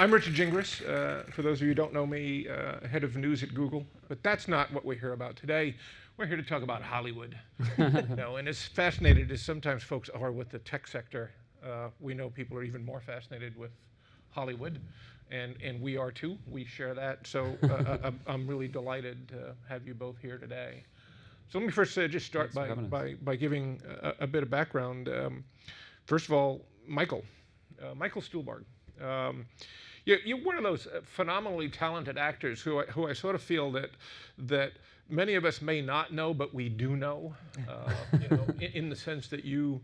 I'm Richard Gingras. For those of you who don't know me, head of news at Google. But that's not what we're here about today. We're here to talk about Hollywood. And as fascinated as sometimes folks are with the tech sector, we know people are even more fascinated with Hollywood. And we are too. We share that. So I'm really delighted to have you both here today. So let me first just start by giving a bit of background. First of all, Michael Stuhlbarg. You're one of those phenomenally talented actors who I sort of feel that many of us may not know, but we do know. In the sense that you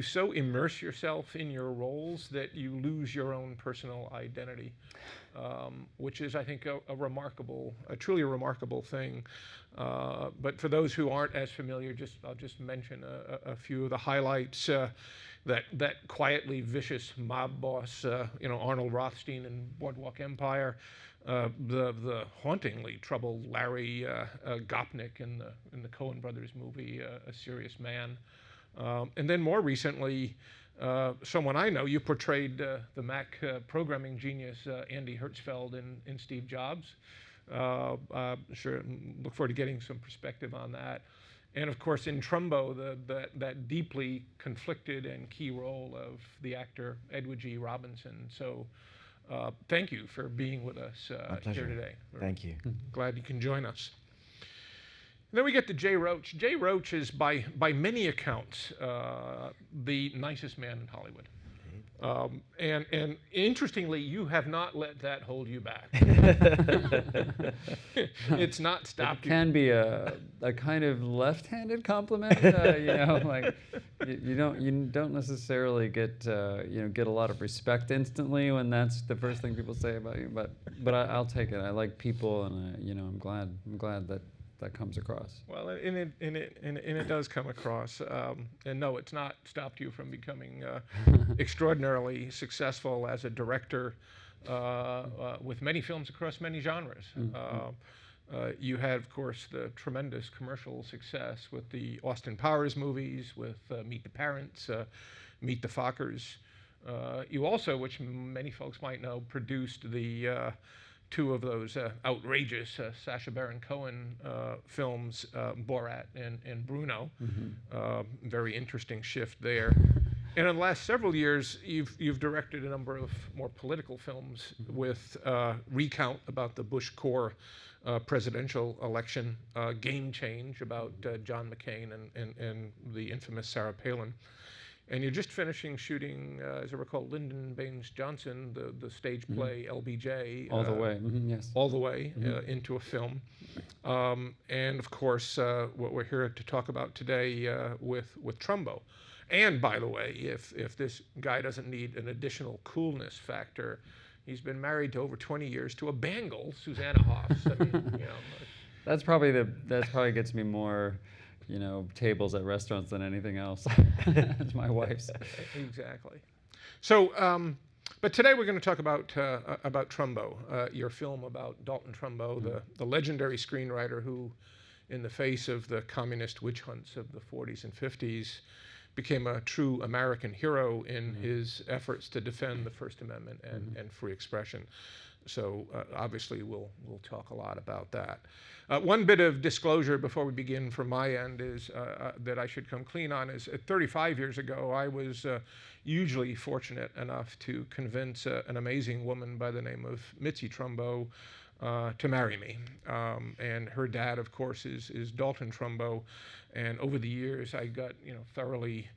so immerse yourself in your roles that you lose your own personal identity, which is, I think, a truly remarkable thing. But for those who aren't as familiar, I'll just mention a few of the highlights. That quietly vicious mob boss, Arnold Rothstein in Boardwalk Empire, the hauntingly troubled Larry Gopnik in the Coen Brothers movie, A Serious Man. And then more recently, someone I know, you portrayed the Mac programming genius Andy Hertzfeld in Steve Jobs. Sure, look forward to getting some perspective on that. And of course, in Trumbo, that deeply conflicted and key role of the actor Edward G. Robinson. So thank you for being with us here today. Thank you. Glad you can join us. Then we get to Jay Roach. Jay Roach is, by many accounts, the nicest man in Hollywood. And interestingly, you have not let that hold you back. It's not stopped you. It can be a kind of left-handed compliment. You don't necessarily get a lot of respect instantly when that's the first thing people say about you. But I'll take it. I like people, and I'm glad that comes across. Well, and it does come across. And no, it's not stopped you from becoming extraordinarily successful as a director with many films across many genres. You had, of course, the tremendous commercial success with the Austin Powers movies, with Meet the Parents, Meet the Fockers. You also, which many folks might know, produced the two of those outrageous Sacha Baron Cohen films, Borat and Bruno. Very interesting shift there. And in the last several years, you've directed a number of more political films with Recount about the Bush Gore presidential election, Game Change about John McCain and the infamous Sarah Palin. And you're just finishing shooting, as I recall, Lyndon Baines Johnson, the stage play LBJ. All the way, yes. All the way into a film. And of course, what we're here to talk about today with Trumbo. And by the way, if this guy doesn't need an additional coolness factor, he's been married to over 20 years to a Bengal, Susanna Hoffs. I mean, That probably gets me more tables at restaurants than anything else. It's my wife's. Exactly. So, but today we're going to talk about Trumbo, your film about Dalton Trumbo, the legendary screenwriter who, in the face of the communist witch hunts of the 40s and 50s, became a true American hero in his efforts to defend the First Amendment and free expression. So obviously we'll talk a lot about that. One bit of disclosure before we begin from my end is that I should come clean on is 35 years ago I was hugely fortunate enough to convince an amazing woman by the name of Mitzi Trumbo to marry me. And her dad, of course, is Dalton Trumbo. And over the years I got thoroughly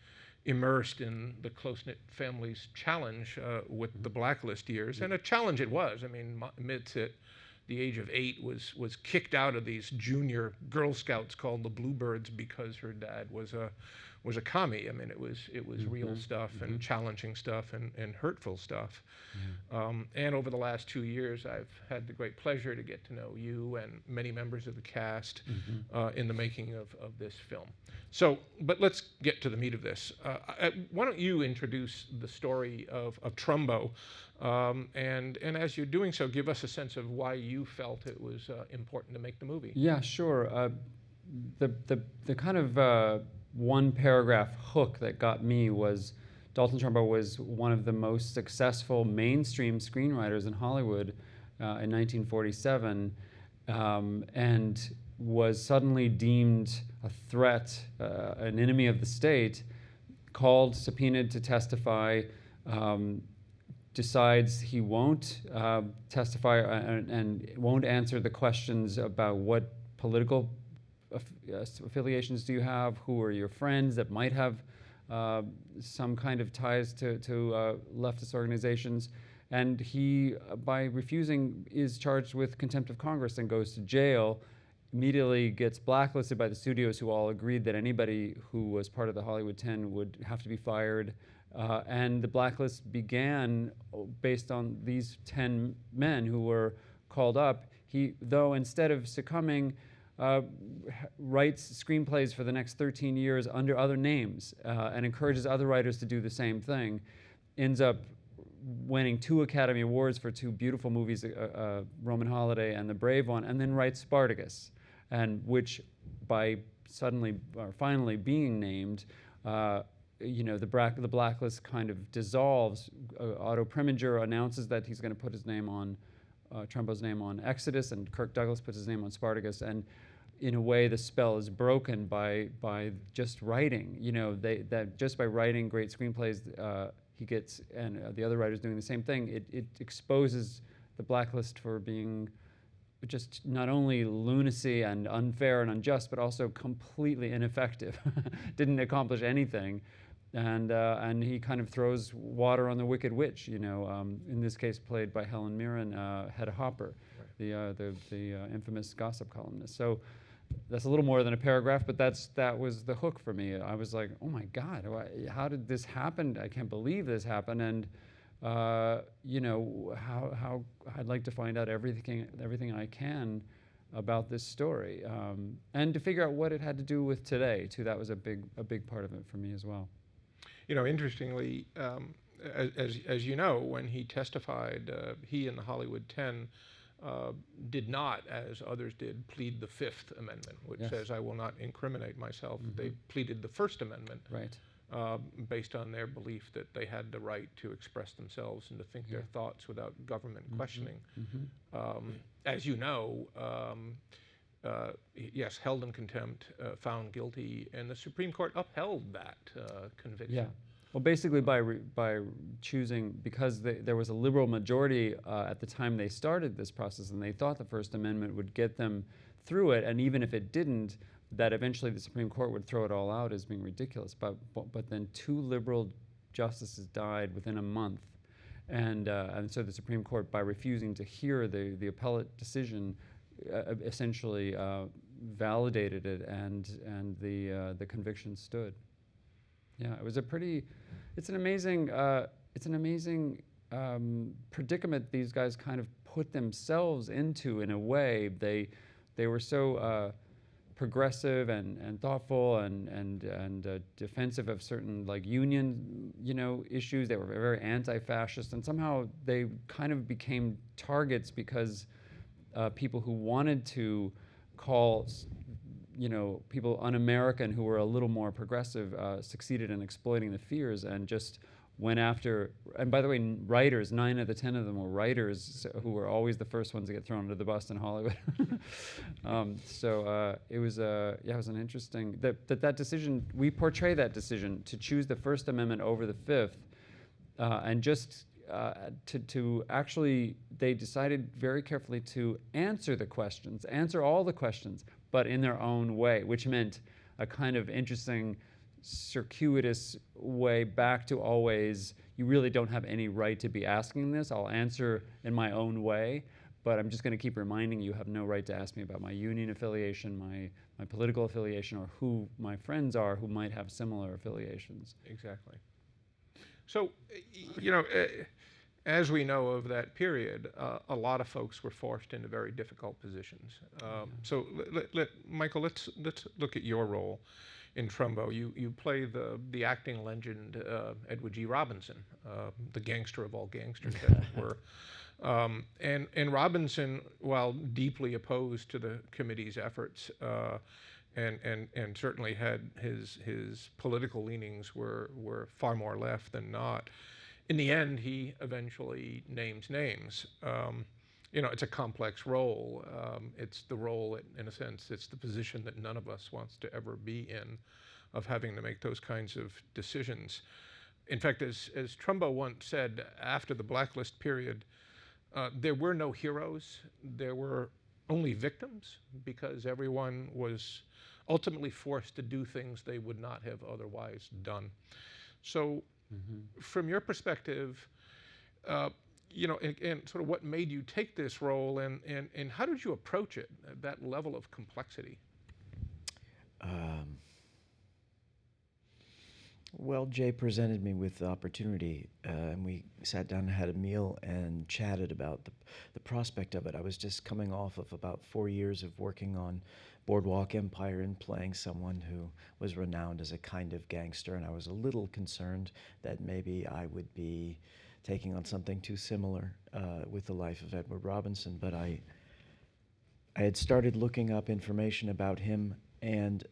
immersed in the close-knit family's challenge with the blacklist years, and a challenge it was. I mean, Mitz at the age of 8 was kicked out of these junior Girl Scouts called the Bluebirds because her dad was a commie. I mean, it was real stuff and challenging stuff and hurtful stuff. And over the last 2 years, I've had the great pleasure to get to know you and many members of the cast in the making of this film. So, but let's get to the meat of this. Why don't you introduce the story of Trumbo, and as you're doing so, give us a sense of why you felt it was important to make the movie. Yeah, sure. The kind of one paragraph hook that got me was Dalton Trumbo was one of the most successful mainstream screenwriters in Hollywood in 1947, and was suddenly deemed a threat, an enemy of the state, called, subpoenaed to testify, decides he won't testify and won't answer the questions about what political affiliations do you have, who are your friends that might have some kind of ties to leftist organizations. And he, by refusing, is charged with contempt of Congress and goes to jail, immediately gets blacklisted by the studios, who all agreed that anybody who was part of the Hollywood 10 would have to be fired. And the blacklist began based on these 10 men who were called up. He, though, instead of succumbing, writes screenplays for the next 13 years under other names and encourages other writers to do the same thing. Ends up winning 2 Academy Awards for 2 beautiful movies, Roman Holiday and The Brave One, and then writes Spartacus, and which, by suddenly or finally being named, the blacklist kind of dissolves. Otto Preminger announces that he's going to put his name on Trumbo's name on Exodus, and Kirk Douglas puts his name on Spartacus, and in a way the spell is broken by just writing. That just by writing great screenplays, he gets, and the other writers doing the same thing, it exposes the blacklist for being just not only lunacy and unfair and unjust, but also completely ineffective. Didn't accomplish anything. And he kind of throws water on the Wicked Witch, in this case played by Helen Mirren, Hedda Hopper, right. the infamous gossip columnist. So that's a little more than a paragraph, but that was the hook for me. I was like, oh my God, how did this happen? I can't believe this happened. And how I'd like to find out everything I can about this story, and to figure out what it had to do with today too. That was a big part of it for me as well. Interestingly, as you know, when he testified, he and the Hollywood 10 did not, as others did, plead the Fifth Amendment, which Yes. says I will not incriminate myself. Mm-hmm. They pleaded the First Amendment, Right. Based on their belief that they had the right to express themselves and to think their thoughts without government questioning. Mm-hmm. As you know, yes, held in contempt, found guilty, and the Supreme Court upheld that conviction. Yeah. Well, basically by choosing, because there was a liberal majority at the time they started this process, and they thought the First Amendment would get them through it, and even if it didn't, that eventually the Supreme Court would throw it all out as being ridiculous. But then 2 liberal justices died within a month, and so the Supreme Court, by refusing to hear the appellate decision, essentially validated it, and the conviction stood. Yeah, it was it's an amazing predicament these guys kind of put themselves into. In a way, they were so progressive and thoughtful and defensive of certain union issues. They were very anti-fascist, and somehow they kind of became targets because people who wanted to call people un-American who were a little more progressive succeeded in exploiting the fears and just went after. And by the way, writers, 9 of the 10 of them were writers who were always the first ones to get thrown under the bus in Hollywood. It was an interesting that decision. We portray that decision to choose the First Amendment over the Fifth, and just to actually, they decided very carefully to answer all the questions, but in their own way, which meant a kind of interesting, circuitous way back to always, you really don't have any right to be asking this. I'll answer in my own way, but I'm just going to keep reminding you have no right to ask me about my union affiliation, my political affiliation, or who my friends are who might have similar affiliations. Exactly. So, as we know of that period, a lot of folks were forced into very difficult positions. So, Michael, let's look at your role in Trumbo. You play the acting legend Edward G. Robinson, the gangster of all gangsters, as it were. And Robinson, while deeply opposed to the committee's efforts, and certainly had his political leanings were far more left than not. In the end, he eventually names names. It's a complex role. It's the role, in a sense, it's the position that none of us wants to ever be in, of having to make those kinds of decisions. In fact, as Trumbo once said, after the blacklist period, there were no heroes. There were only victims, because everyone was ultimately forced to do things they would not have otherwise done. So, from your perspective, and sort of what made you take this role, and how did you approach it at that level of complexity? Well, Jay presented me with the opportunity, and we sat down and had a meal and chatted about the prospect of it. I was just coming off of about 4 years of working on Boardwalk Empire and playing someone who was renowned as a kind of gangster, and I was a little concerned that maybe I would be taking on something too similar with the life of Edward Robinson. But I had started looking up information about him, and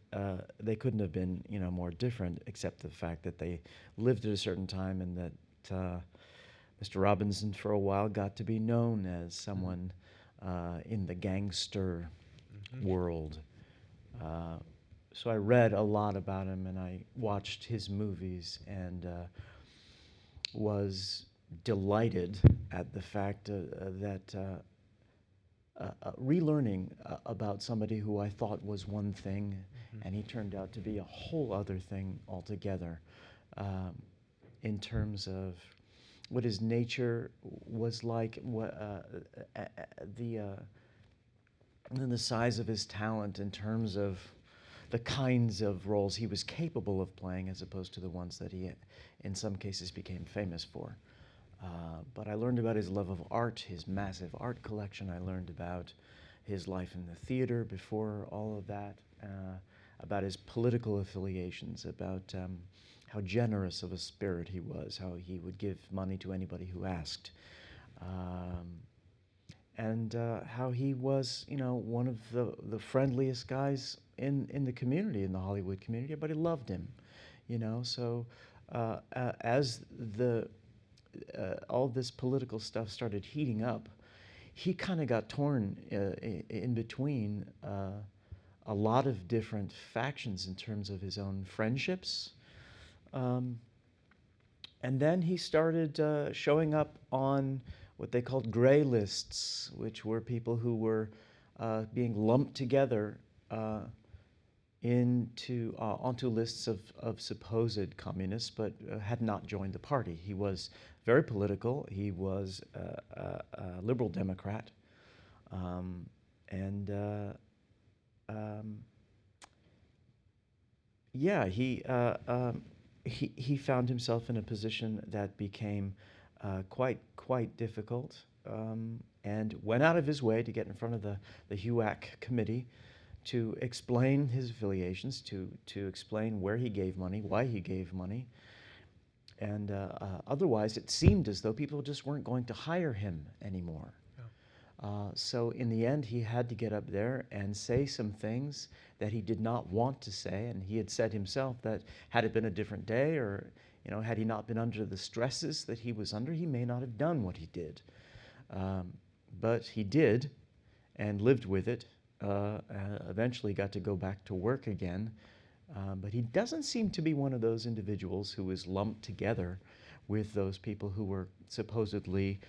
they couldn't have been, more different, except the fact that they lived at a certain time, and that Mr. Robinson for a while got to be known as someone in the gangster world. So I read a lot about him, and I watched his movies, and was delighted at the fact that relearning about somebody who I thought was one thing, and he turned out to be a whole other thing altogether, in terms of what his nature was like, and the size of his talent in terms of the kinds of roles he was capable of playing, as opposed to the ones that he, in some cases, became famous for. But I learned about his love of art, his massive art collection. I learned about his life in the theater before all of that, about his political affiliations, about how generous of a spirit he was, how he would give money to anybody who asked, and how he was, one of the friendliest guys in the community, in the Hollywood community. Everybody loved him, So as all this political stuff started heating up, he kind of got torn in between a lot of different factions in terms of his own friendships. And then he started showing up on what they called gray lists, which were people who were being lumped together onto lists of supposed communists, but had not joined the party. He was very political. He was a liberal Democrat, he found himself in a position that became quite difficult, and went out of his way to get in front of the HUAC committee to explain his affiliations, to explain where he gave money, why he gave money. And otherwise, it seemed as though people just weren't going to hire him anymore. Yeah. So in the end, he had to get up there and say some things that he did not want to say. And he had said himself that had it been a different day, or had he not been under the stresses that he was under, he may not have done what he did. But he did, and lived with it. Eventually got to go back to work again. But he doesn't seem to be one of those individuals who is lumped together with those people who were supposedly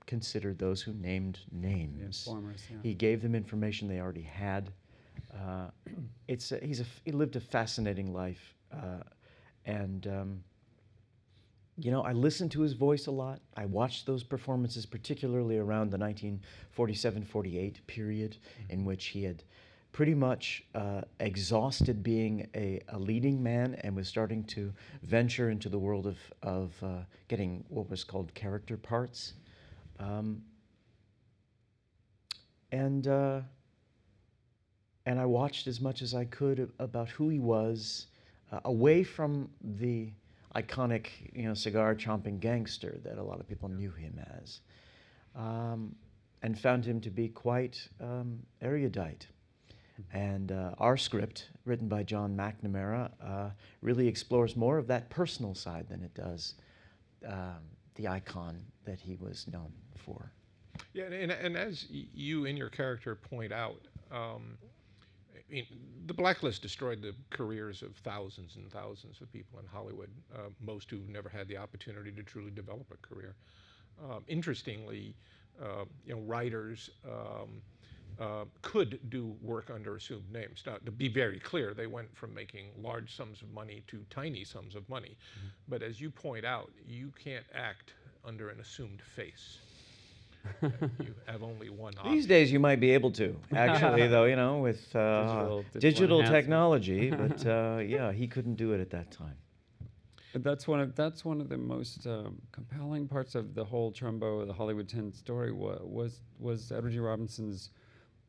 considered those who named names. Informers, yeah. He gave them information they already had. He lived a fascinating life, and I listened to his voice a lot. I watched those performances, particularly around the 1947-48 period, in which he had pretty much exhausted being a leading man and was starting to venture into the world of getting what was called character parts. And I watched as much as I could about who he was, away from the iconic, cigar-chomping gangster that a lot of people knew him as. and found him to be quite erudite. And our script, written by John McNamara, really explores more of that personal side than it does the icon that he was known for. Yeah, and as you in your character point out, I mean, the blacklist destroyed the careers of thousands and thousands of people in Hollywood, most who never had the opportunity to truly develop a career. Interestingly, writers could do work under assumed names. Now, to be very clear, they went from making large sums of money to tiny sums of money. Mm-hmm. But as you point out, you can't act under an assumed face. You have only one option. These days you might be able to, actually, though, with digital technology, but yeah, he couldn't do it at that time. That's one of the most compelling parts of the whole Trumbo, the Hollywood 10 story was Edward G. Robinson's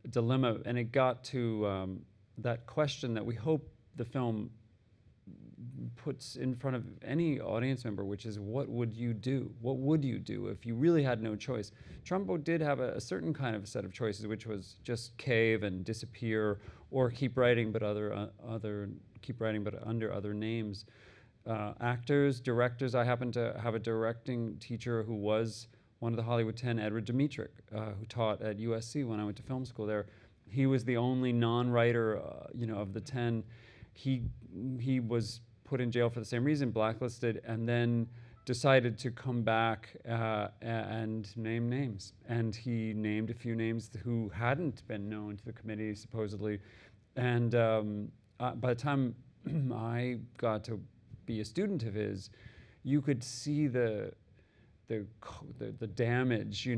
dilemma, and it got to that question that we hope the film puts in front of any audience member, which is, what would you do? What would you do if you really had no choice? Trumbo did have a certain kind of set of choices, which was just cave and disappear, or keep writing but under other names. Actors, directors. I happen to have a directing teacher who was one of the Hollywood 10, Edward Dmytryk, who taught at USC when I went to film school there. He was the only non-writer, of the 10. He was put in jail for the same reason, blacklisted, and then decided to come back and name names. And he named a few names who hadn't been known to the committee, supposedly. And by the time I got to be a student of his, you could see the damage,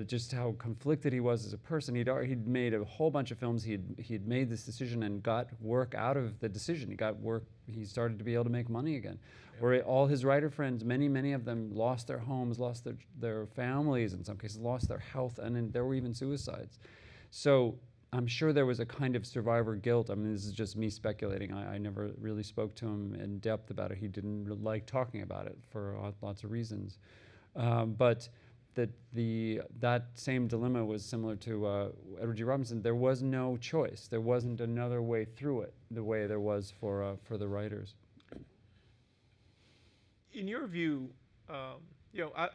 just how conflicted he was as a person. He'd made a whole bunch of films. He'd made this decision and got work out of the decision. He got work. He started to be able to make money again. Yeah. Where all his writer friends, many of them lost their homes, lost their families, in some cases lost their health, and then there were even suicides. So I'm sure there was a kind of survivor guilt. I mean, this is just me speculating. I never really spoke to him in depth about it. He didn't like talking about it for lots of reasons. But that same dilemma was similar to Edward G. Robinson. There was no choice. There wasn't another way through it, the way there was for the writers. In your view,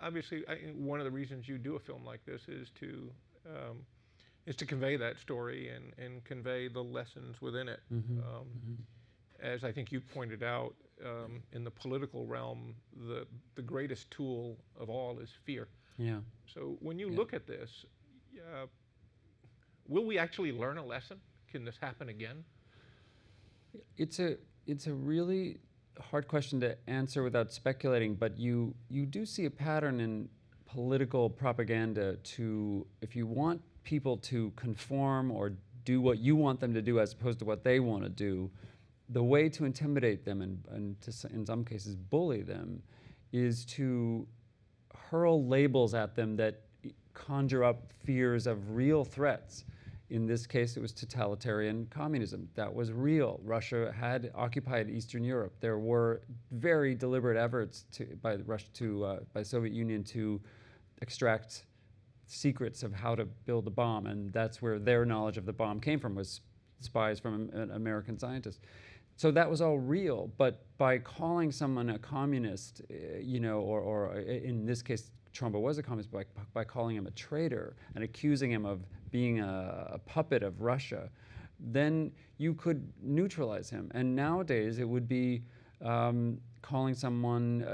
obviously, one of the reasons you do a film like this is to convey that story and convey the lessons within it. Mm-hmm. As I think you pointed out, in the political realm, the greatest tool of all is fear. Yeah. So when you look at this, will we actually learn a lesson? Can this happen again? It's a really hard question to answer without speculating, but you do see a pattern in political propaganda to, if you want people to conform or do what you want them to do as opposed to what they want to do, the way to intimidate them and in some cases bully them is to hurl labels at them that conjure up fears of real threats. In this case, it was totalitarian communism. That was real. Russia had occupied Eastern Europe. There were very deliberate efforts by the Soviet Union to extract secrets of how to build a bomb, and that's where their knowledge of the bomb came from, was spies from American scientists. So that was all real, but by calling someone a communist, or in this case, Trumbo was a communist, by calling him a traitor and accusing him of being a puppet of Russia, then you could neutralize him. And nowadays it would be calling someone,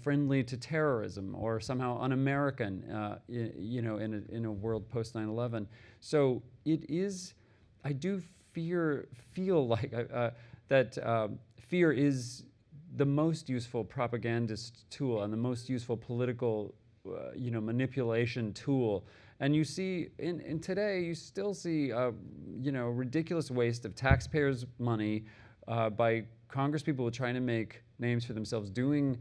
friendly to terrorism or somehow un-American, in a world post 9/11. So it is, I do feel like that fear is the most useful propagandist tool and the most useful political, manipulation tool. And you see, in today, you still see, ridiculous waste of taxpayers' money by congresspeople trying to make names for themselves, doing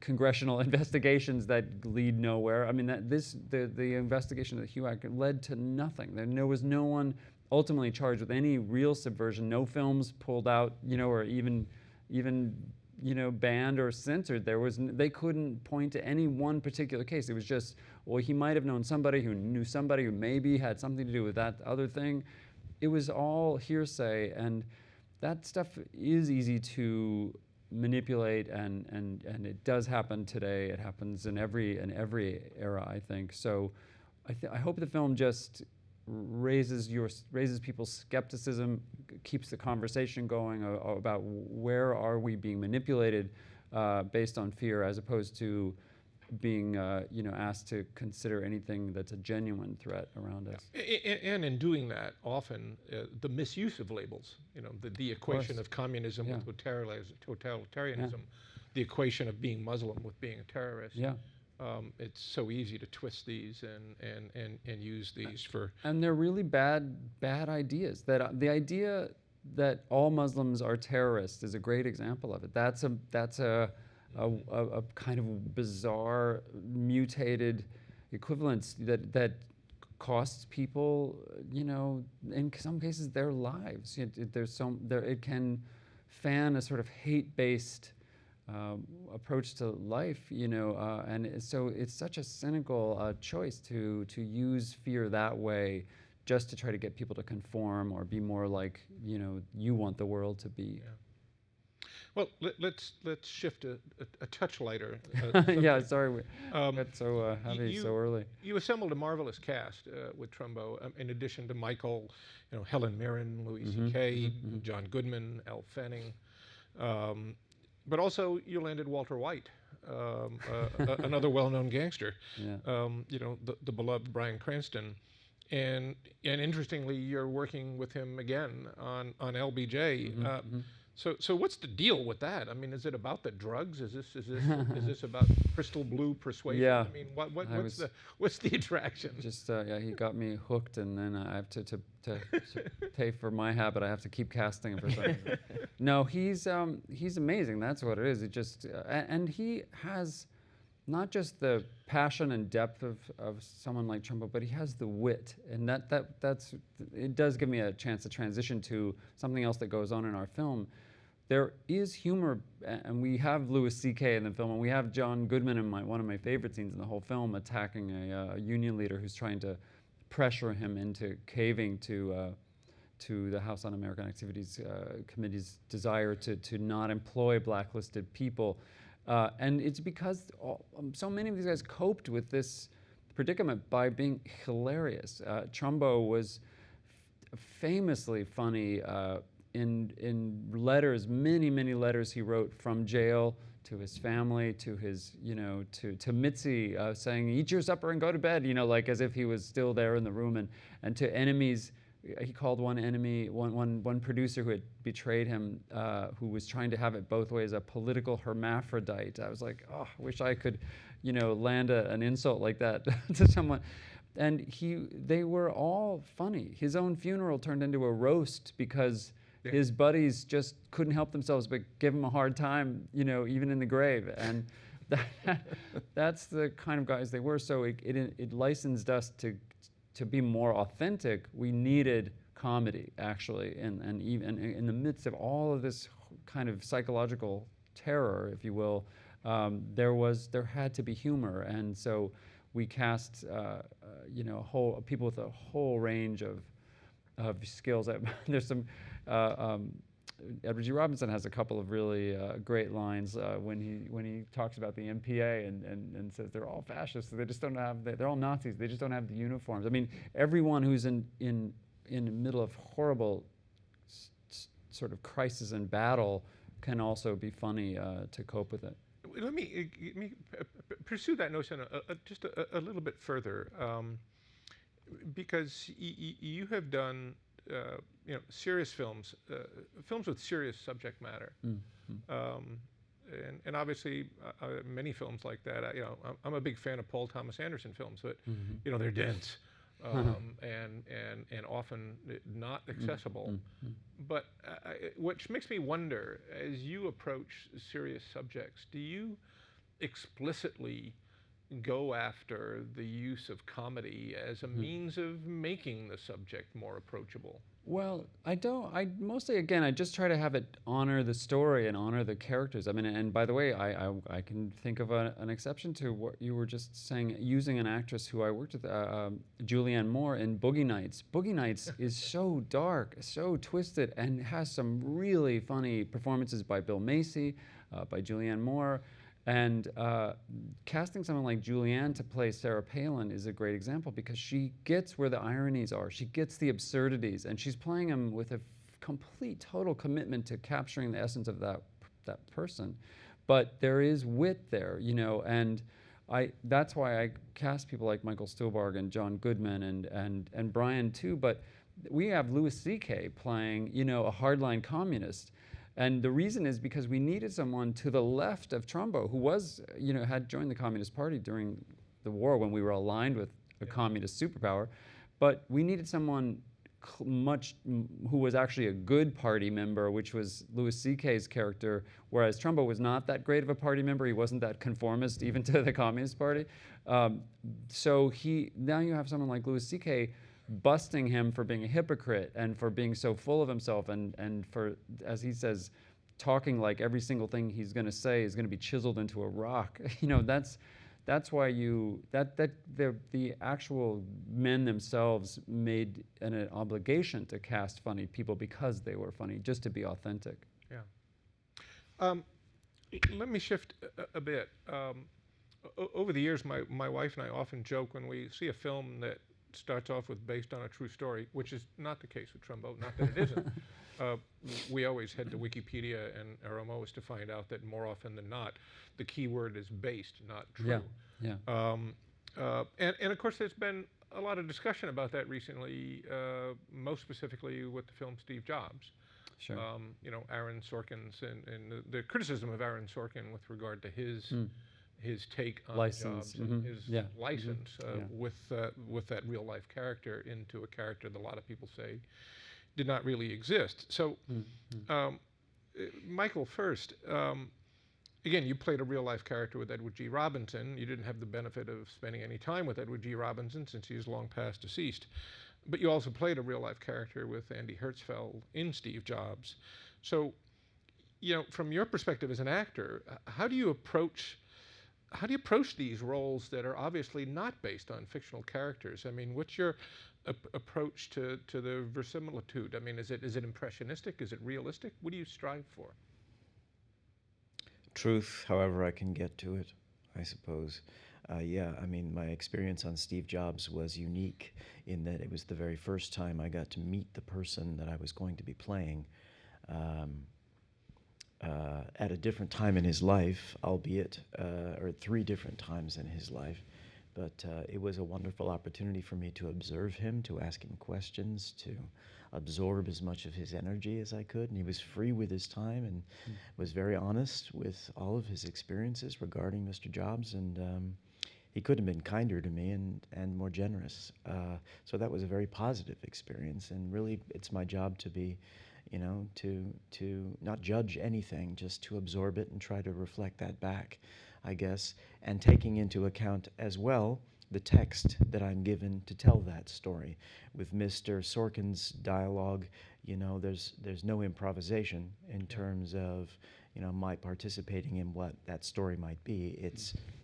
congressional investigations that lead nowhere. I mean, the investigation of the HUAC led to nothing. There was no one ultimately charged with any real subversion. No films pulled out, or even banned or censored. They couldn't point to any one particular case. It was just, well, he might have known somebody who knew somebody who maybe had something to do with that other thing. It was all hearsay, and that stuff is easy to manipulate, and it does happen today. It happens in every era, I think. So I hope the film just raises people's skepticism, keeps the conversation going about where are we being manipulated based on fear, as opposed to being asked to consider anything that's a genuine threat around us. And in doing that, often the misuse of labels, the equation of communism with totalitarianism, the equation of being Muslim with being a terrorist. Yeah. It's so easy to twist these and use these for. And they're really bad ideas. That the idea that all Muslims are terrorists is a great example of it. That's a kind of bizarre, mutated equivalence that costs people, in some cases, their lives. It can fan a sort of hate-based approach to life, and so it's such a cynical choice to use fear that way, just to try to get people to conform or be more like you want the world to be. Yeah. Well, let's shift a touch lighter. Yeah, sorry, we got so heavy so early. You assembled a marvelous cast with Trumbo, in addition to Michael, Helen Mirren, Louis C.K., John Goodman, Elle Fanning. But also, you landed Walter White, another well-known gangster. Yeah. The beloved Bryan Cranston, and interestingly, you're working with him again on LBJ. So what's the deal with that? I mean, is it about the drugs? Is this about crystal blue persuasion? Yeah. I mean, what's the attraction? Just he got me hooked, and then I have to pay for my habit. I have to keep casting him for something. No, he's amazing. That's what it is. It just and he has not just the passion and depth of someone like Trumbo, but he has the wit, and that's it does give me a chance to transition to something else that goes on in our film. There is humor, and we have Louis C.K. in the film, and we have John Goodman in one of my favorite scenes in the whole film, attacking a union leader who's trying to pressure him into caving to the House Un-American Activities Committee's desire to not employ blacklisted people. And it's because so many of these guys coped with this predicament by being hilarious. Trumbo was famously funny in letters, many letters he wrote from jail to his family, to his, to Mitzi, saying, "Eat your supper and go to bed," like as if he was still there in the room, and to enemies. He called one enemy, one producer who had betrayed him, who was trying to have it both ways, a political hermaphrodite. I was like, oh, I wish I could, land an insult like that to someone. And they were all funny. His own funeral turned into a roast because his buddies just couldn't help themselves but give him a hard time, even in the grave. And that's the kind of guys they were. So it licensed us to be more authentic. We needed comedy, actually, and even in the midst of all of this kind of psychological terror, if you will, there had to be humor, and so we cast people with a whole range of skills. There's some. Edward G. Robinson has a couple of really great lines when he talks about the MPA and says they're all fascists. They just don't have. They're all Nazis. They just don't have the uniforms. I mean, everyone who's in the middle of horrible sort of crisis and battle can also be funny to cope with it. Let me pursue that notion just a little bit further, because you have done. Serious films, films with serious subject matter, and obviously many films like that. I'm a big fan of Paul Thomas Anderson films, but they're dense and often not accessible. But which makes me wonder, as you approach serious subjects, do you explicitly go after the use of comedy as a means of making the subject more approachable? Well, I don't. I mostly, again, I just try to have it honor the story and honor the characters. I mean, and by the way, I can think of an exception to what you were just saying, using an actress who I worked with, Julianne Moore in Boogie Nights. Boogie Nights is so dark, so twisted, and has some really funny performances by Bill Macy, by Julianne Moore. And casting someone like Julianne to play Sarah Palin is a great example because she gets where the ironies are. She gets the absurdities, and she's playing them with a complete, total commitment to capturing the essence of that person. But there is wit there, you know, and that's why I cast people like Michael Stuhlbarg and John Goodman and Bryan too. But we have Louis C.K. playing, you know, a hardline communist. And the reason is because we needed someone to the left of Trumbo who was, you know, had joined the Communist Party during the war when we were aligned with a communist superpower. But we needed someone who was actually a good party member, which was Louis C.K.'s character, whereas Trumbo was not that great of a party member. He wasn't that conformist even to the Communist Party. So now you have someone like Louis C.K. busting him for being a hypocrite and for being so full of himself and for, as he says, talking like every single thing he's going to say is going to be chiseled into a rock. You know, that's why the actual men themselves made an obligation to cast funny people because they were funny, just to be authentic. Yeah. Let me shift a bit. Over the years, my wife and I often joke when we see a film that starts off with based on a true story, which is not the case with Trumbo, not that it isn't. We always head to Wikipedia and our MO is to find out that more often than not, the key word is based, not true. Yeah. And of course, there's been a lot of discussion about that recently, most specifically with the film Steve Jobs. Sure. You know, Aaron Sorkin's and the criticism of Aaron Sorkin with regard to his take on license. Jobs and his license Yeah. with that real life character into a character that a lot of people say did not really exist. So, Michael, first, again, you played a real life character with Edward G. Robinson. You didn't have the benefit of spending any time with Edward G. Robinson since he is long past deceased. But you also played a real life character with Andy Hertzfeld in Steve Jobs. So, you know, from your perspective as an actor, how do you approach these roles that are obviously not based on fictional characters? I mean, what's your approach to the verisimilitude? I mean, is it impressionistic? Is it realistic? What do you strive for? Truth, however I can get to it, I suppose. Yeah, I mean, my experience on Steve Jobs was unique in that it was the very first time I got to meet the person that I was going to be playing. At a different time in his life, albeit, or 3 different times in his life. But it was a wonderful opportunity for me to observe him, to ask him questions, to absorb as much of his energy as I could. And he was free with his time and was very honest with all of his experiences regarding Mr. Jobs. And he couldn't have been kinder to me and more generous. So that was a very positive experience. And really, it's my job to be, you know, to not judge anything, just to absorb it and try to reflect that back, I guess, and taking into account as well the text that I'm given to tell that story. With Mr. Sorkin's dialogue, you know, there's no improvisation in terms of, you know, my participating in what that story might be.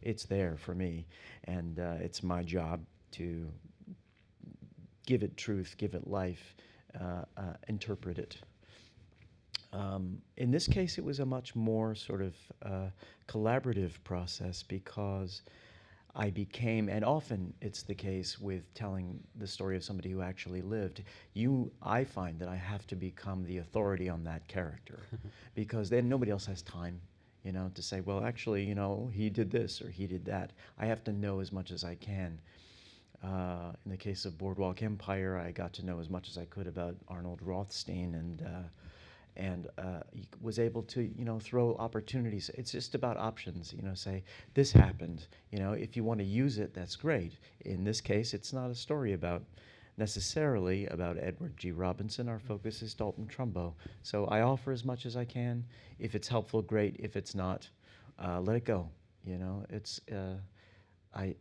It's there for me, and it's my job to give it truth, give it life, interpret it. In this case, it was a much more sort of collaborative process because I became, and often it's the case with telling the story of somebody who actually lived, I find that I have to become the authority on that character because then nobody else has time, you know, to say, well, actually, you know, he did this or he did that. I have to know as much as I can. In the case of Boardwalk Empire, I got to know as much as I could about Arnold Rothstein and was able to, you know, throw opportunities. It's just about options, you know, say, this happened. You know, if you want to use it, that's great. In this case, it's not a story necessarily about Edward G. Robinson. Our focus is Dalton Trumbo. So I offer as much as I can. If it's helpful, great. If it's not, let it go. You know, I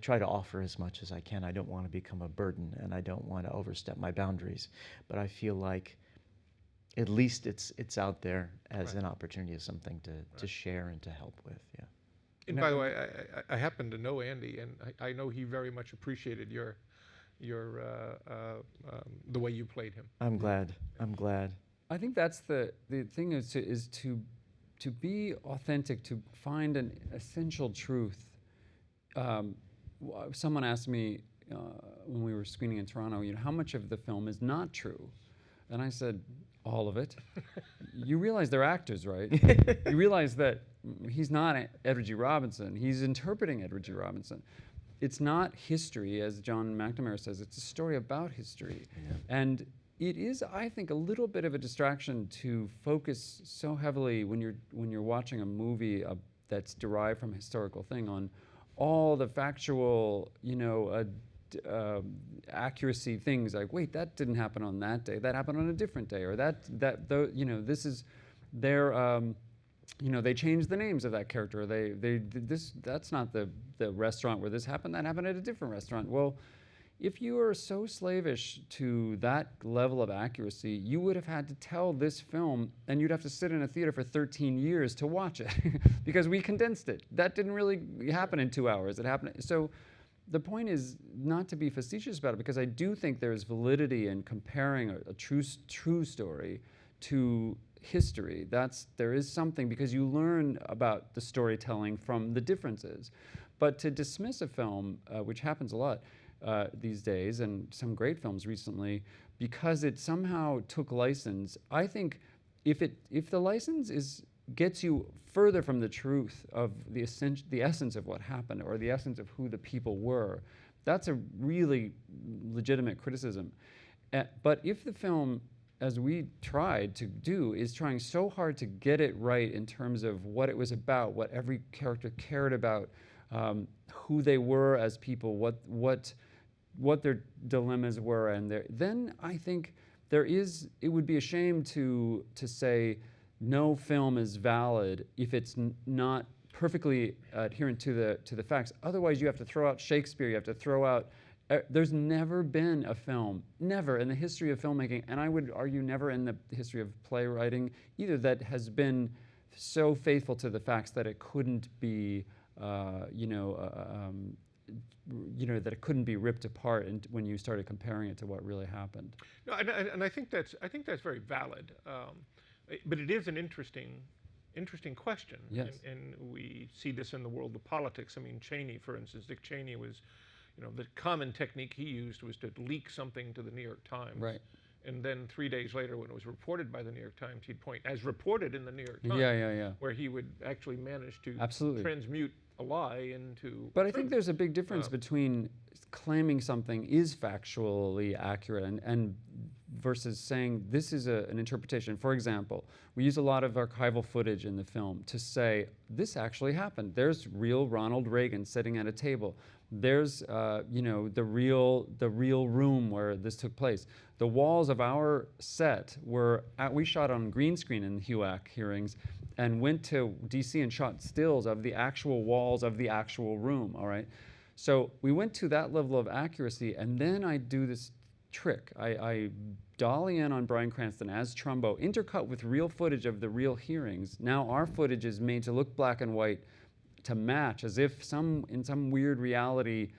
try to offer as much as I can. I don't want to become a burden, and I don't want to overstep my boundaries. But I feel like at least it's out there as an opportunity, as something to share and to help with. Yeah. And by the way, I happen to know Andy, and I know he very much appreciated your the way you played him. I'm glad. I'm glad. I think that's the thing is to be authentic, to find an essential truth. Someone asked me when we were screening in Toronto, how much of the film is not true? And I said, all of it. You realize they're actors, right? You realize that he's not Edward G. Robinson. He's interpreting Edward G. Robinson. It's not history, as John McNamara says. It's a story about history. Yeah. And it is, I think, a little bit of a distraction to focus so heavily when you're watching a movie that's derived from a historical thing on all the factual, accuracy things like, wait, that didn't happen on that day. That happened on a different day, or this is their. They changed the names of that character. That's not the restaurant where this happened. That happened at a different restaurant. Well, if you are so slavish to that level of accuracy, you would have had to tell this film, and you'd have to sit in a theater for 13 years to watch it, because we condensed it. That didn't really happen in 2 hours. It happened. So the point is not to be facetious about it, because I do think there's validity in comparing a true story to history. There is something, because you learn about the storytelling from the differences. But to dismiss a film, which happens a lot these days, and some great films recently, because it somehow took license, I think if the license gets you further from the truth of the essence of what happened, or the essence of who the people were, that's a really legitimate criticism. But if the film, as we tried to do, is trying so hard to get it right in terms of what it was about, what every character cared about, who they were as people, what their dilemmas were, and then I think it would be a shame to say no film is valid if it's not perfectly adherent to the facts. Otherwise, you have to throw out Shakespeare. You have to throw out. There's never been a film, never in the history of filmmaking, and I would argue never in the history of playwriting either, that has been so faithful to the facts that it couldn't be, that it couldn't be ripped apart when you started comparing it to what really happened. No, and I think that's very valid. But it is an interesting question. Yes. And we see this in the world of politics. I mean, Cheney, for instance, Dick Cheney was, the common technique he used was to leak something to the New York Times. Right. And then 3 days later, when it was reported by the New York Times, he'd point, as reported in the New York Times, where he would actually manage to transmute a lie into But I think there's a big difference between claiming something is factually accurate and versus saying this is an interpretation. For example, we use a lot of archival footage in the film to say this actually happened. There's real Ronald Reagan sitting at a table. There's the real room where this took place. The walls of our set we shot on green screen in the HUAC hearings, and went to DC and shot stills of the actual walls of the actual room. All right, so we went to that level of accuracy, and then I do this trick. I dolly in on Bryan Cranston as Trumbo, intercut with real footage of the real hearings. Now our footage is made to look black and white, to match, as if in some weird reality,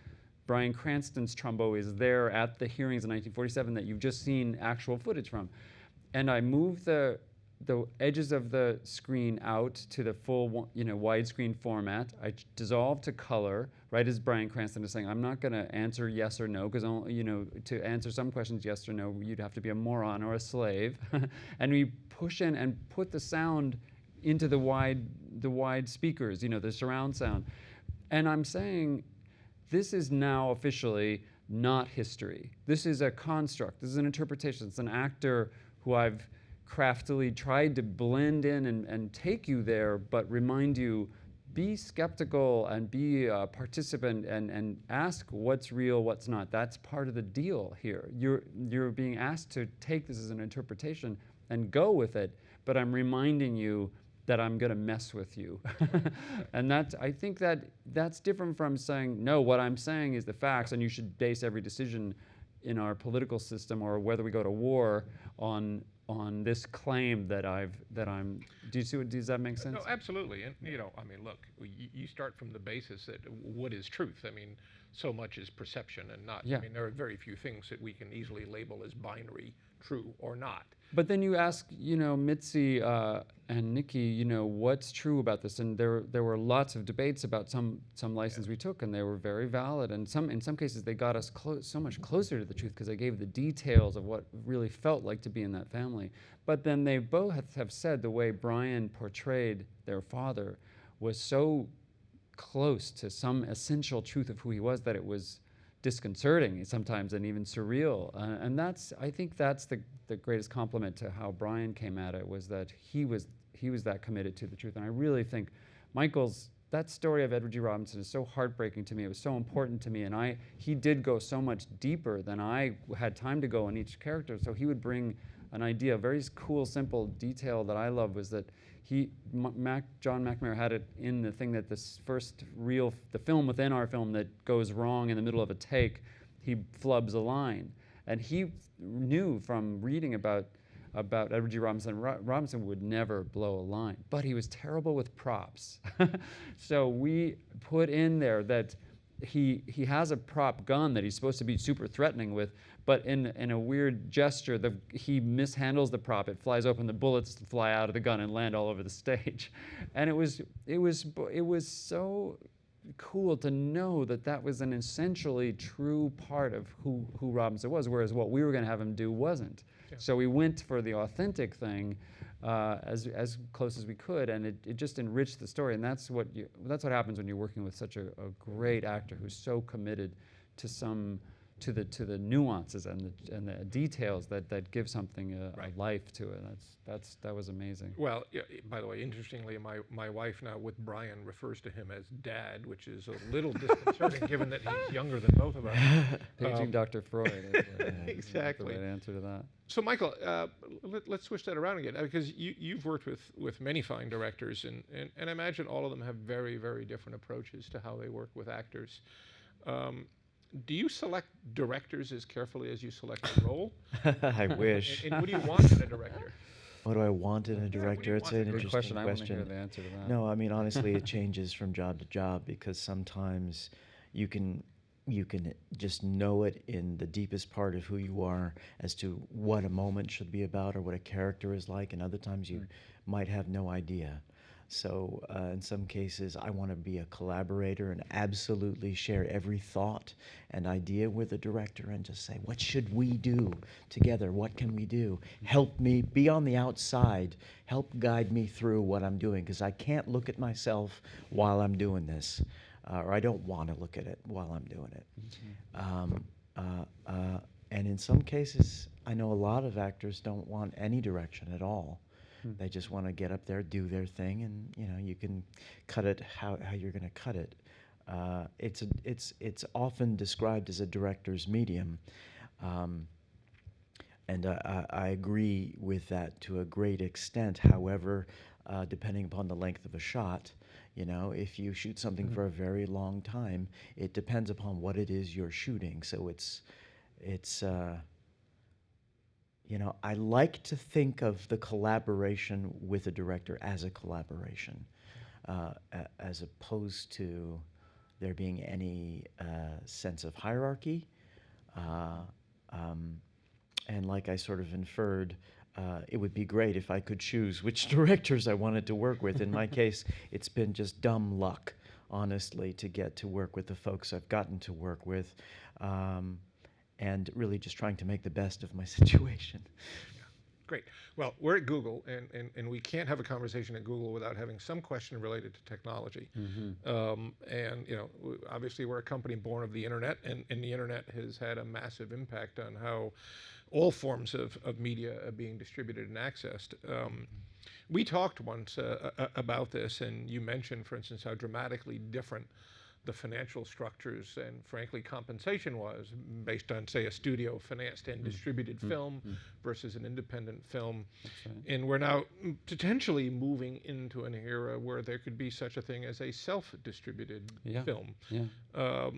Bryan Cranston's Trumbo is there at the hearings in 1947 that you've just seen actual footage from. And I move the edges of the screen out to the full, widescreen format. I dissolve to color, right as Bryan Cranston is saying, I'm not going to answer yes or no, because to answer some questions yes or no, you'd have to be a moron or a slave. And we push in and put the sound into the wide speakers, the surround sound. And I'm saying, this is now officially not history. This is a construct. This is an interpretation. It's an actor who I've craftily tried to blend in and take you there, but remind you, be skeptical and be a participant and ask what's real, what's not. That's part of the deal here. You're being asked to take this as an interpretation and go with it, but I'm reminding you that I'm going to mess with you. And I think that's different from saying, no, what I'm saying is the facts, and you should base every decision in our political system or whether we go to war on this claim that I'm. Does that make sense? No, absolutely. And I mean, look, you start from the basis that what is truth? I mean, so much is perception and not. Yeah. I mean, there are very few things that we can easily label as binary, true or not. But then you ask, Mitzi and Nikki, what's true about this? And there were lots of debates about some license we took, and they were very valid. And in some cases, they got us so much closer to the truth because they gave the details of what really felt like to be in that family. But then they both have said the way Bryan portrayed their father was so close to some essential truth of who he was that it was disconcerting sometimes and even surreal. And I think that's the greatest compliment to how Bryan came at it, was that he was that committed to the truth. And I really think that story of Edward G. Robinson is so heartbreaking to me. It was so important to me, and he did go so much deeper than I had time to go in each character. So he would bring an idea, a very cool, simple detail that I love was that John McNamara had it in the thing that this first the film within our film that goes wrong in the middle of a take, he flubs a line. And he knew from reading about Edward G. Robinson, Robinson would never blow a line, but he was terrible with props. So we put in there that he has a prop gun that he's supposed to be super threatening with, but in a weird gesture, he mishandles the prop. It flies open, the bullets fly out of the gun and land all over the stage. And it was so cool to know that was an essentially true part of who Robinson was, whereas what we were going to have him do wasn't. Yeah. So we went for the authentic thing as close as we could, and it just enriched the story. And that's what happens when you're working with such a great actor who's so committed to the nuances and the details that give something a life to it. That was amazing. Well, yeah, by the way, interestingly, my wife now with Bryan refers to him as Dad, which is a little disconcerting given that he's younger than both of us. Paging Dr. Freud. Exactly. The right answer to that. So, Michael, let's switch that around again, because you've worked with many fine directors, and I imagine all of them have very, very different approaches to how they work with actors. Do you select directors as carefully as you select a role? I wish. And what do you want in a director? What do I want in a director? It's an interesting question. I want to hear the answer to that. No, I mean, honestly, it changes from job to job, because sometimes you can just know it in the deepest part of who you are as to what a moment should be about or what a character is like, and other times you might have no idea. So in some cases, I want to be a collaborator and absolutely share every thought and idea with the director and just say, what should we do together? What can we do? Help me be on the outside. Help guide me through what I'm doing, because I can't look at myself while I'm doing this, or I don't want to look at it while I'm doing it. Mm-hmm. And in some cases, I know a lot of actors don't want any direction at all. They just want to get up there, do their thing, and you can cut it how you're going to cut it. It's often described as a director's medium, and I agree with that to a great extent. However, depending upon the length of a shot, if you shoot something for a very long time, it depends upon what it is you're shooting. So it's I like to think of the collaboration with a director as a collaboration, as opposed to there being any sense of hierarchy. And like I sort of inferred, it would be great if I could choose which directors I wanted to work with. In my case, it's been just dumb luck, honestly, to get to work with the folks I've gotten to work with. And really just trying to make the best of my situation. Great. Well, we're at Google, and we can't have a conversation at Google without having some question related to technology. Mm-hmm. And obviously we're a company born of the internet, and the internet has had a massive impact on how all forms of media are being distributed and accessed. We talked once about this, and you mentioned, for instance, how dramatically different the financial structures and frankly compensation was based on, say, a studio financed and distributed film versus an independent film. Right. And we're now potentially moving into an era where there could be such a thing as a self-distributed film. Yeah.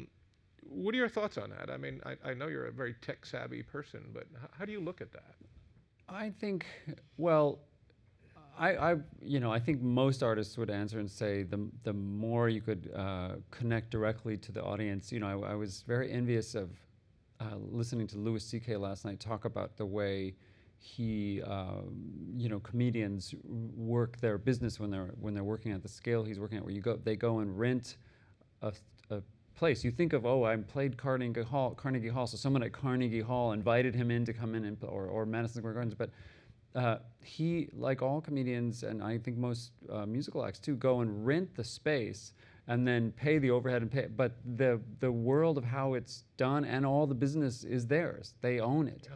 What are your thoughts on that? I mean, I know you're a very tech-savvy person, but how do you look at that? I think, well, I think most artists would answer and say the more you could connect directly to the audience. I was very envious of listening to Louis C.K. last night talk about the way he, comedians work their business when they're working at the scale he's working at, where they go and rent a place. You think of, I played Carnegie Hall, so someone at Carnegie Hall invited him in to come in or Madison Square Gardens, but he, like all comedians, and I think most musical acts too, go and rent the space and then pay the overhead and pay. But the world of how it's done and all the business is theirs. They own it. Yeah.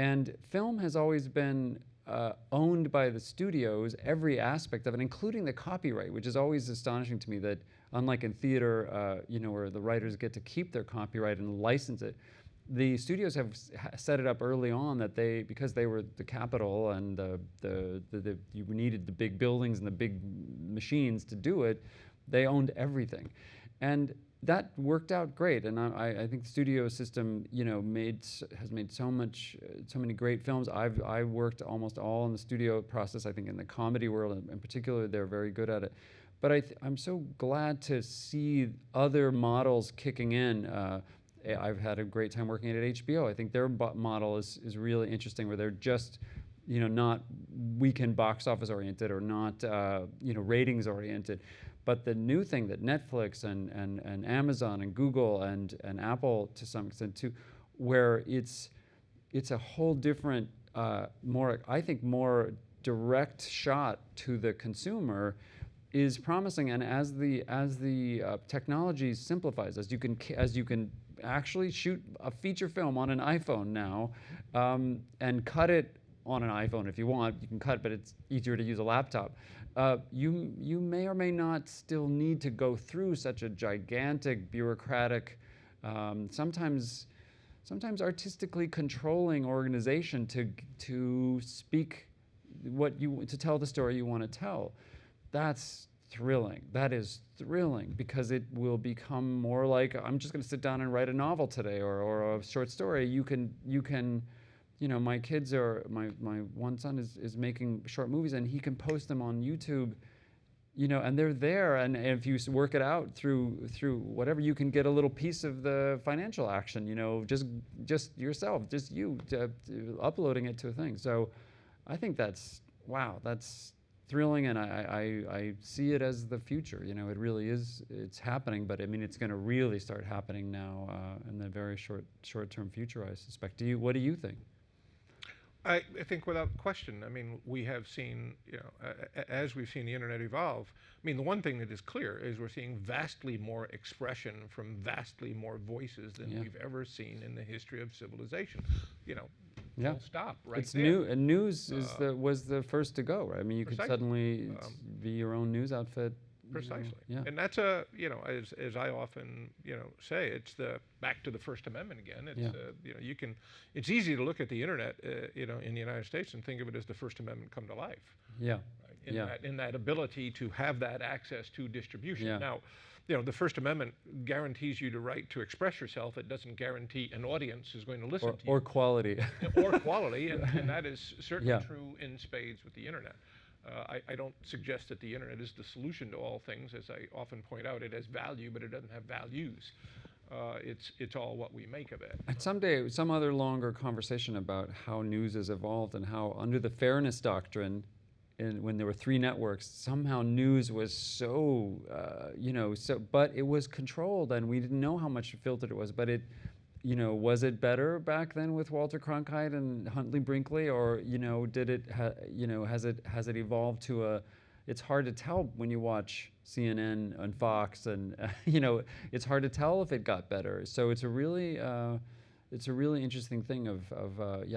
And film has always been owned by the studios, every aspect of it, including the copyright, which is always astonishing to me that, unlike in theater, where the writers get to keep their copyright and license it, the studios have set it up early on that because they were the capital and you needed the big buildings and the big machines to do it, they owned everything. And that worked out great, and I think the studio system, has made so many great films. I worked almost all in the studio process. I think in the comedy world, in particular, they're very good at it. But I'm so glad to see other models kicking in. I've had a great time working at HBO. I think their model is really interesting, where they're just, not weekend box office oriented or not, ratings oriented. But the new thing that Netflix and Amazon and Google and Apple to some extent too, where it's a whole different, more direct shot to the consumer, is promising. And as the technology simplifies, as you can actually shoot a feature film on an iPhone now, and cut it on an iPhone if you want. You can cut, but it's easier to use a laptop. You may or may not still need to go through such a gigantic bureaucratic, sometimes artistically controlling organization to speak to tell the story you want to tell. That's thrilling. That is thrilling, because it will become more like, I'm just going to sit down and write a novel today or a short story. You can my kids my one son is making short movies, and he can post them on YouTube, and they're there, and if you work it out through whatever, you can get a little piece of the financial action, just yourself, just you uploading it to a thing. So I think that's thrilling, and I see it as the future. It really is. It's happening, but I mean, it's going to really start happening now in the very short-term future, I suspect. What do you think? I think without question. I mean, we have seen, as we've seen the internet evolve, I mean, the one thing that is clear is we're seeing vastly more expression from vastly more voices than we've ever seen in the history of civilization. Full stop, right it's there. new, and news was the first to go, right? I mean, you Precisely. could suddenly be your own news outfit. Precisely. Yeah. And that's as I often, say, it's the back to the First Amendment again. It's, it's easy to look at the internet, in the United States and think of it as the First Amendment come to life. Yeah. Right? In that ability to have that access to distribution. Yeah. Now, the First Amendment guarantees you the right to express yourself. It doesn't guarantee an audience is going to listen to you. Or quality. Or quality, and that is certainly true in spades with the internet. I don't suggest that the internet is the solution to all things. As I often point out, it has value, but it doesn't have values. It's all what we make of it. And someday, some other longer conversation about how news has evolved and how, under the fairness doctrine, when there were 3 networks, somehow news was but it was controlled, and we didn't know how much filtered it was. But it, was it better back then with Walter Cronkite and Huntley Brinkley, or did it, has it evolved to a? It's hard to tell when you watch CNN and Fox, and it's hard to tell if it got better. So it's a really it's a really interesting thing of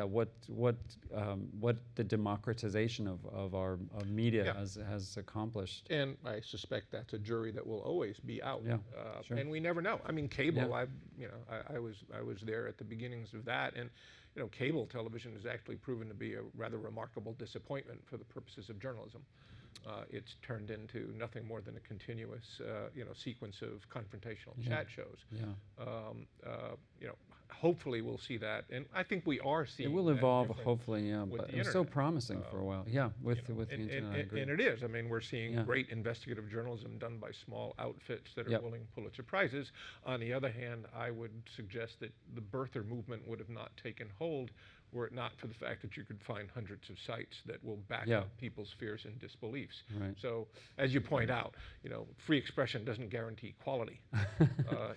what the democratization of our of media Yeah. has accomplished. And I suspect that's a jury that will always be out. Yeah, sure. And we never know. I mean, cable. Yeah. I was there at the beginnings of that, and cable television has actually proven to be a rather remarkable disappointment for the purposes of journalism. It's turned into nothing more than a continuous, sequence of confrontational chat shows. Yeah. Hopefully we'll see that, and I think we are seeing. It will that evolve, difference hopefully. Yeah, with but the it was so internet. promising for a while. Yeah, with the internet, I agree. And it is. I mean, we're seeing Yeah. great investigative journalism done by small outfits that are Yep. winning Pulitzer Prizes. On the other hand, I would suggest that the birther movement would have not taken hold were it not for the fact that you could find hundreds of sites that will back Yeah. up people's fears and disbeliefs. Right. So, as you point out, free expression doesn't guarantee quality.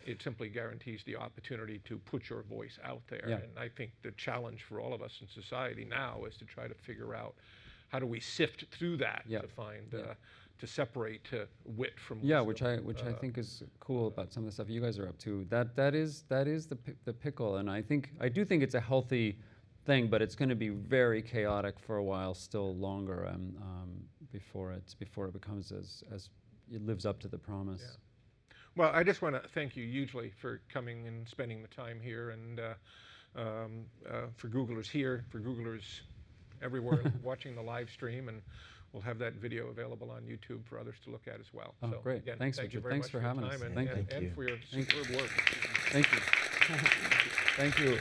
It simply guarantees the opportunity to put your voice out there. Yeah. And I think the challenge for all of us in society now is to try to figure out how do we sift through that Yeah. to find, Yeah. to separate wit from Yeah, wisdom. which I think is cool about some of the stuff you guys are up to. That is the pickle, and I do think it's a healthy thing, but it's going to be very chaotic for a while, still longer, before it becomes as it lives up to the promise. Yeah. Well, I just want to thank you hugely for coming and spending the time here, and for Googlers here, for Googlers everywhere watching the live stream, and we'll have that video available on YouTube for others to look at as well. Oh, So great. again, Thanks, thank you Richard. very Thanks much for your having time us. and, Thank and, you. and for your Thank you. superb work. Thank you. Thank you.